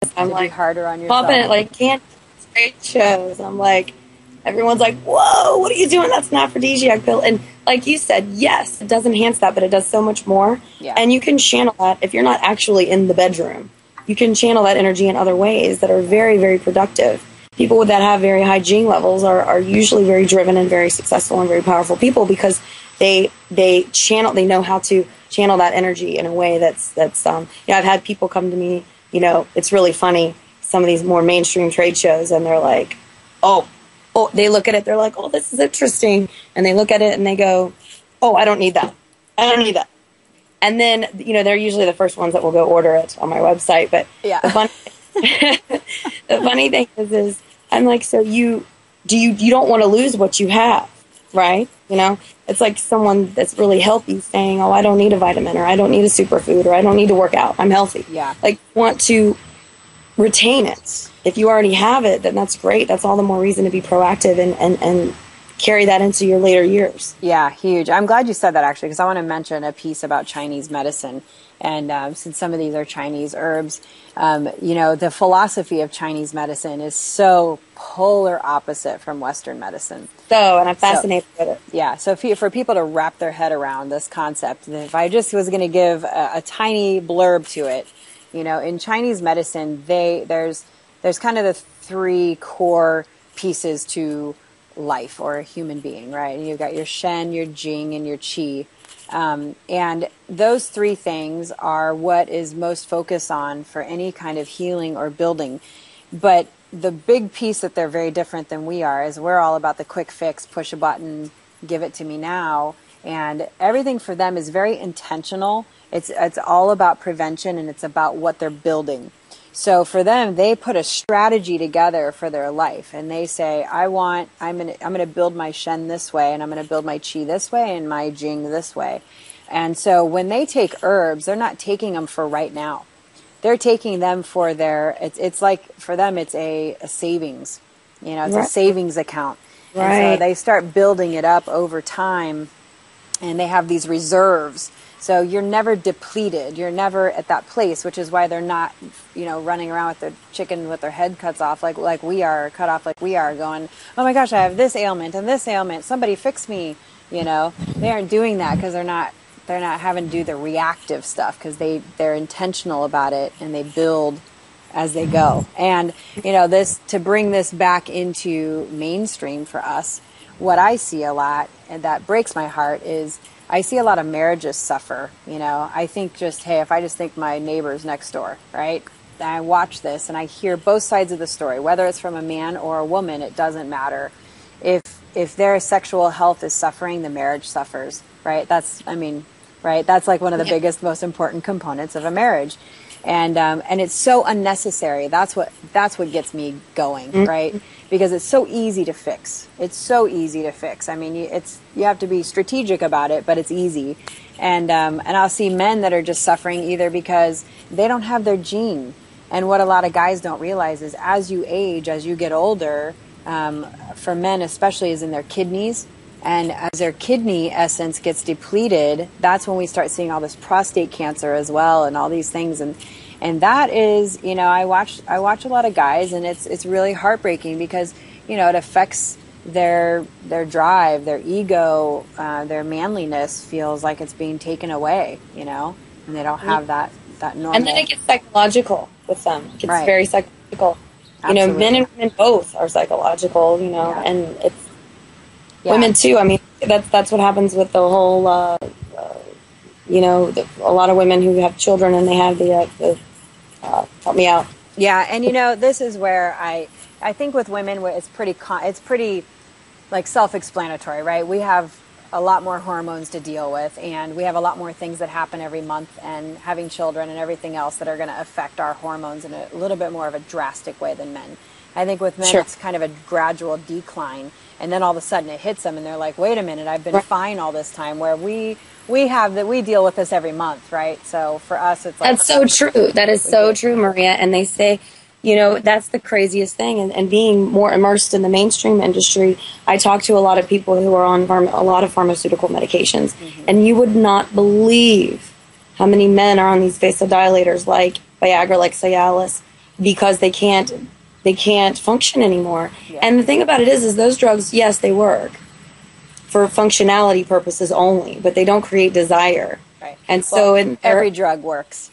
I'm To be like, harder on pumping it yourself. like can't trade shows. I'm like, everyone's like, whoa, what are you doing? That's an aphrodisiac pill. And like you said, yes, it does enhance that, but it does so much more. Yeah. And you can channel that if you're not actually in the bedroom. You can channel that energy in other ways that are very, very productive. People that have very high gene levels are usually very driven and very successful and very powerful people because they know how to channel that energy in a way that's I've had people come to me, it's really funny, some of these more mainstream trade shows, and they're like, oh, they look at it, they're like, oh, this is interesting, and they look at it and they go, oh, I don't need that. And then, they're usually the first ones that will go order it on my website. But Yeah. the funny thing is I'm like, so you don't want to lose what you have, right? It's like someone that's really healthy saying, oh, I don't need a vitamin, or I don't need a superfood, or I don't need to work out. I'm healthy. Yeah. Like, want to retain it. If you already have it, then that's great. That's all the more reason to be proactive and carry that into your later years. Yeah, huge. I'm glad you said that, actually, because I want to mention a piece about Chinese medicine. And since some of these are Chinese herbs, the philosophy of Chinese medicine is so polar opposite from Western medicine. And I'm fascinated with it. Yeah, so for people to wrap their head around this concept, if I just was going to give a tiny blurb to it, in Chinese medicine, there's kind of the three core pieces to life or a human being, right? And you've got your Shen, your Jing, and your Qi. And those three things are what is most focused on for any kind of healing or building. But the big piece that they're very different than we are is we're all about the quick fix, push a button, give it to me now. And everything for them is very intentional. It's all about prevention, and it's about what they're building. So for them, they put a strategy together for their life, and they say, I'm going to build my Shen this way, and I'm going to build my Qi this way, and my Jing this way. And so when they take herbs, they're not taking them for right now. They're taking them for it's like, for them, it's a savings. It's Right. a savings account. Right. And so they start building it up over time, and they have these reserves. So you're never depleted. You're never at that place, which is why they're not, running around with their chicken with their head cut off like we are, cut off like we are, going, oh my gosh, I have this ailment and this ailment. Somebody fix me. They aren't doing that because they're not having to do the reactive stuff, because they're intentional about it, and they build as they go. And to bring this back into mainstream for us, what I see a lot, and that breaks my heart, is I see a lot of marriages suffer. I think if I just think my neighbor's next door, right? And I watch this and I hear both sides of the story, whether it's from a man or a woman, it doesn't matter. If their sexual health is suffering, the marriage suffers, right? That's like one of the biggest, most important components of a marriage. And it's so unnecessary. That's what gets me going, right? Because it's so easy to fix. I mean, you have to be strategic about it, but it's easy. And I'll see men that are just suffering either because they don't have their gene. And what a lot of guys don't realize is, as you age, as you get older, for men especially, is in their kidneys. And as their kidney essence gets depleted, that's when we start seeing all this prostate cancer as well, and all these things. And that is, I watch a lot of guys, and it's really heartbreaking because, it affects their drive, their ego, their manliness feels like it's being taken away, and they don't have that normal. And then it gets psychological with them. It gets very psychological. Absolutely. Men and women both are psychological, and it's women too. I mean, that's what happens with the whole, a lot of women who have children and they have the help me out. Yeah, and this is where I think with women, it's pretty like self-explanatory, right? We have a lot more hormones to deal with, and we have a lot more things that happen every month, and having children and everything else that are going to affect our hormones in a little bit more of a drastic way than men. I think with men, it's kind of a gradual decline, and then all of a sudden it hits them, and they're like, "Wait a minute, I've been fine all this time." Where we deal with this every month, right? So for us, it's like, that's so true. That is so true, Maria. And they say, that's the craziest thing. And being more immersed in the mainstream industry, I talk to a lot of people who are on a lot of pharmaceutical medications, and you would not believe how many men are on these vasodilators like Viagra, like Cialis, because they can't function anymore. Yeah. And the thing about it is those drugs, yes, they work for functionality purposes only, but they don't create desire. Right. And so every drug works,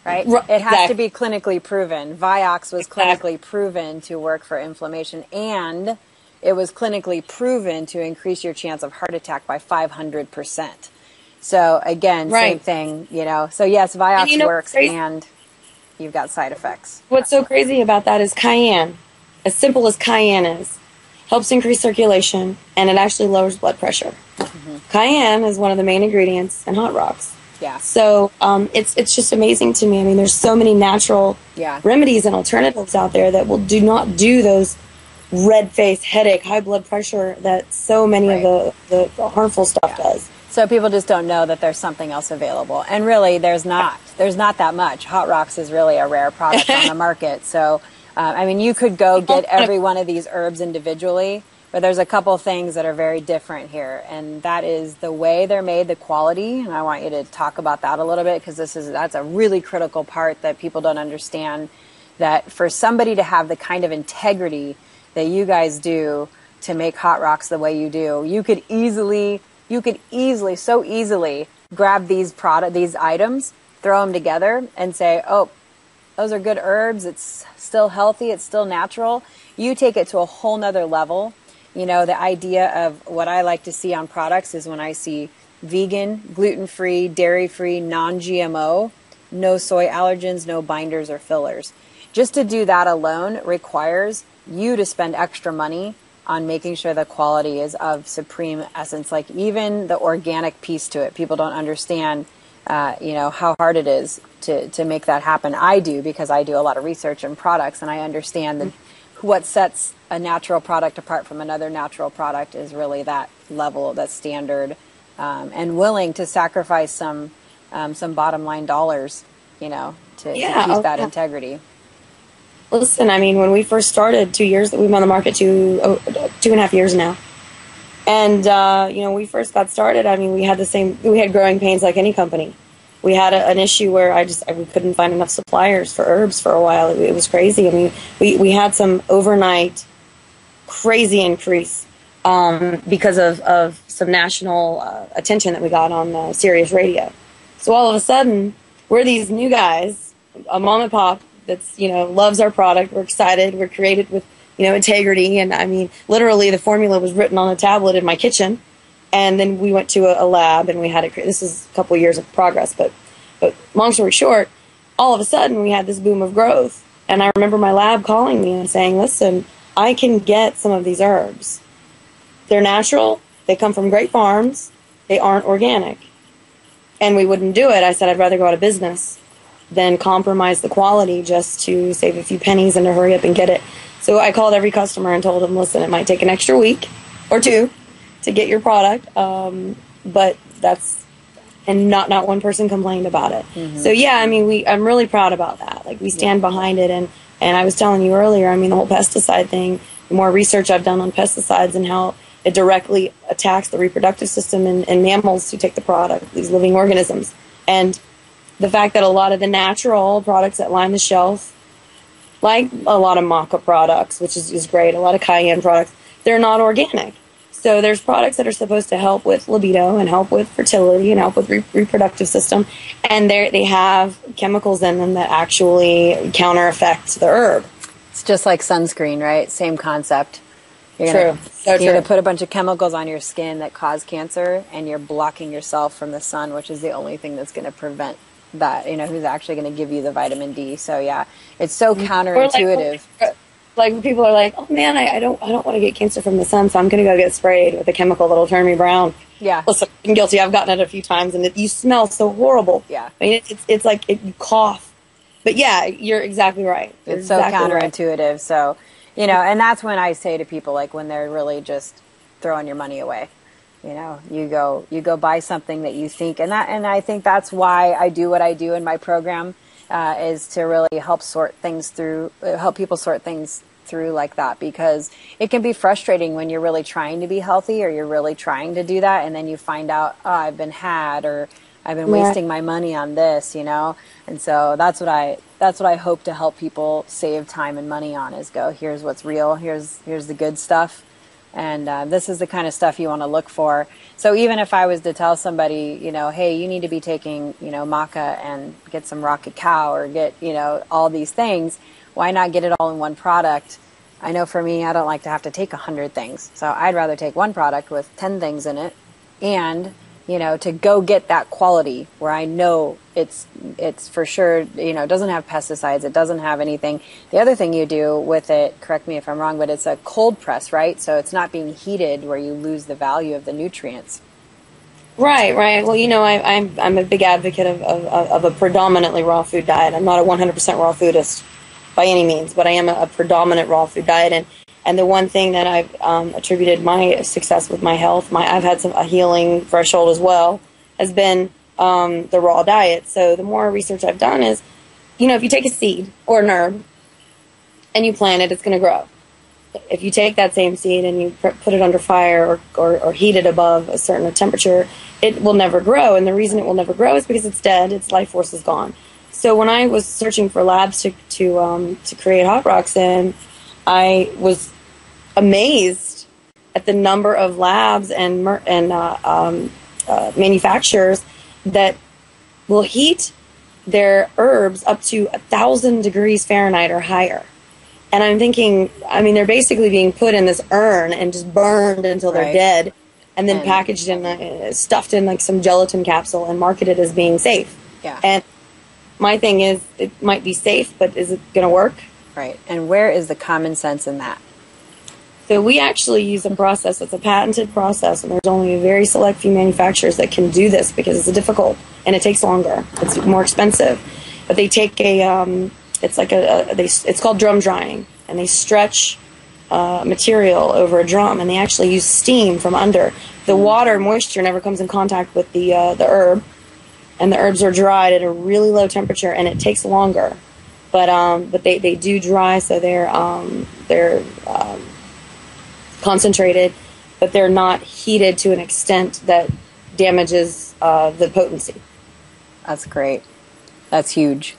right? It has to be clinically proven. Vioxx was clinically proven to work for inflammation, and it was clinically proven to increase your chance of heart attack by 500%. So again, same thing, So yes, Vioxx works, and you've got side effects. What's so crazy about that is cayenne, as simple as cayenne is, helps increase circulation, and it actually lowers blood pressure. Mm-hmm. Cayenne is one of the main ingredients in Hotrawks. Yeah. So it's just amazing to me. I mean, there's so many natural remedies and alternatives out there that do not do those red face, headache, high blood pressure that so many of the harmful stuff does. So people just don't know that there's something else available. And really, there's not that much. Hotrawks is really a rare product on the market. So, you could go get every one of these herbs individually, but there's a couple things that are very different here. And that is the way they're made, the quality. And I want you to talk about that a little bit, because that's a really critical part that people don't understand, that for somebody to have the kind of integrity that you guys do to make Hotrawks the way you do, you could so easily grab these items, throw them together, and say, oh, those are good herbs. It's still healthy. It's still natural. You take it to a whole nother level. The idea of what I like to see on products is when I see vegan, gluten-free, dairy-free, non-GMO, no soy allergens, no binders or fillers. Just to do that alone requires you to spend extra money on making sure the quality is of supreme essence. Like even the organic piece to it, people don't understand, how hard it is to make that happen. I do, because I do a lot of research in products, and I understand what sets a natural product apart from another natural product is really that level, that standard, and willing to sacrifice some bottom line dollars, to keep that integrity. Listen, when we first started 2 years, we've been on the market 2.5 years now. And, when we first got started, we had growing pains like any company. We had an issue where we couldn't find enough suppliers for herbs for a while. It was crazy. We had some overnight crazy increase because of some national attention that we got on Sirius Radio. So all of a sudden, we're these new guys, a mom and pop, that's loves our product. We're excited. We're created with integrity, and literally the formula was written on a tablet in my kitchen, and then we went to a lab and we had it. This is a couple of years of progress, but long story short, all of a sudden we had this boom of growth, and I remember my lab calling me and saying, "Listen, I can get some of these herbs. They're natural. They come from great farms. They aren't organic." And we wouldn't do it. I said, "I'd rather go out of business than compromise the quality just to save a few pennies and to hurry up and get it." So I called every customer and told them, "Listen, it might take an extra week or two to get your product, but and not one person complained about it." Mm-hmm. So yeah, I'm really proud about that. Like, we stand behind it, and I was telling you earlier, the whole pesticide thing, the more research I've done on pesticides and how it directly attacks the reproductive system in mammals who take the product, these living organisms, and the fact that a lot of the natural products that line the shelf, like a lot of maca products, which is great, a lot of cayenne products, they're not organic. So there's products that are supposed to help with libido and help with fertility and help with reproductive system, and they have chemicals in them that actually counter affect the herb. It's just like sunscreen, right? Same concept. You're going to put a bunch of chemicals on your skin that cause cancer, and you're blocking yourself from the sun, which is the only thing that's going to prevent that, who's actually going to give you the vitamin D. So yeah, it's so counterintuitive. Like people are like, "Oh man, I don't want to get cancer from the sun, so I'm going to go get sprayed with a chemical that'll turn me brown." Yeah. Listen, I'm guilty. I've gotten it a few times, and you smell so horrible. Yeah. It's like you cough. But yeah, you're exactly right. It's so counterintuitive. Right. So, and that's when I say to people, like, when they're really just throwing your money away. You go buy something that you think, and I think that's why I do what I do in my program, is to really help people sort things through like that, because it can be frustrating when you're really trying to be healthy or you're really trying to do that, and then you find out, oh, I've been had, or I've been wasting my money on this, and so that's what that's what I hope to help people save time and money on, is go, here's what's real, here's the good stuff, and this is the kind of stuff you want to look for. So even if I was to tell somebody, you know, hey, you need to be taking, you know, maca and get some rocket cow, or get, you know, all these things, why not get it all in one product? I know for me, I don't like to have to take 100 things. So I'd rather take one product with 10 things in it, and, you know, to go get that quality where I know it's for sure, you know, it doesn't have pesticides, it doesn't have anything. The other thing you do with it, correct me if I'm wrong, but it's a cold press, right? So it's not being heated where you lose the value of the nutrients. Right, right. Well, you know, I'm a big advocate of a predominantly raw food diet. I'm not a 100% raw foodist by any means, but I am a predominant raw food diet. And the one thing that I've attributed my success with my health, I've had a healing threshold as well, has been the raw diet. So the more research I've done is, you know, if you take a seed or an herb and you plant it, it's going to grow. If you take that same seed and you put it under fire or heat it above a certain temperature, it will never grow. And the reason it will never grow is because it's dead, its life force is gone. So when I was searching for labs to create Hotrawks in, I was amazed at the number of labs and manufacturers that will heat their herbs up to 1,000 degrees Fahrenheit or higher. And I'm thinking, I mean, they're basically being put in this urn and just burned until they're dead, and then packaged in, stuffed in like some gelatin capsule and marketed as being safe. Yeah. And my thing is, it might be safe, but is it going to work? Right. And where is the common sense in that? So we actually use a process. It's a patented process, and there's only a very select few manufacturers that can do this because it's difficult and it takes longer. It's more expensive. But they take it's called drum drying, and they stretch material over a drum, and they actually use steam from under. The water moisture never comes in contact with the herb, and the herbs are dried at a really low temperature, and it takes longer. But they do dry, so they're concentrated, but they're not heated to an extent that damages the potency. That's great. That's huge.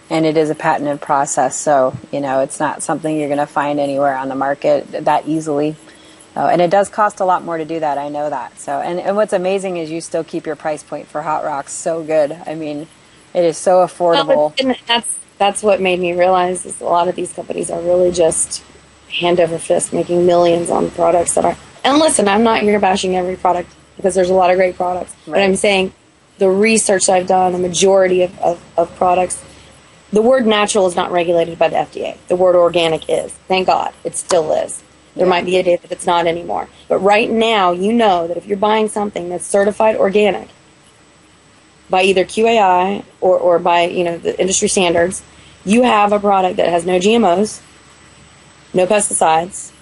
And it is a patented process, so, you know, it's not something you're going to find anywhere on the market that easily. And it does cost a lot more to do that, I know that. So, and what's amazing is you still keep your price point for Hotrawks so good. I mean, it is so affordable. Well, and that's what made me realize is a lot of these companies are really just hand over fist making millions on products that are. And listen, I'm not here bashing every product because there's a lot of great products. Right. But I'm saying the research I've done, the majority of products, the word natural is not regulated by the FDA. The word organic is. Thank God. It still is. There might be a day that it's not anymore. But right now, you know that if you're buying something that's certified organic by either QAI or by, you know, the industry standards, you have a product that has no GMOs, no pesticides,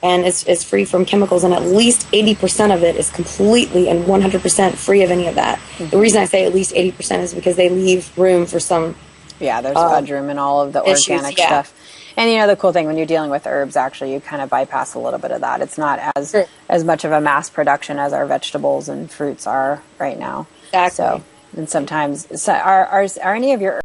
and it's free from chemicals, and at least 80% of it is completely and 100% free of any of that. Mm-hmm. The reason I say at least 80% is because they leave room for some... Yeah, there's fudgeroom and all of the organic stuff. And, you know, the cool thing when you're dealing with herbs, actually, you kind of bypass a little bit of that. It's not as much of a mass production as our vegetables and fruits are right now. Exactly. So, and sometimes, are any of your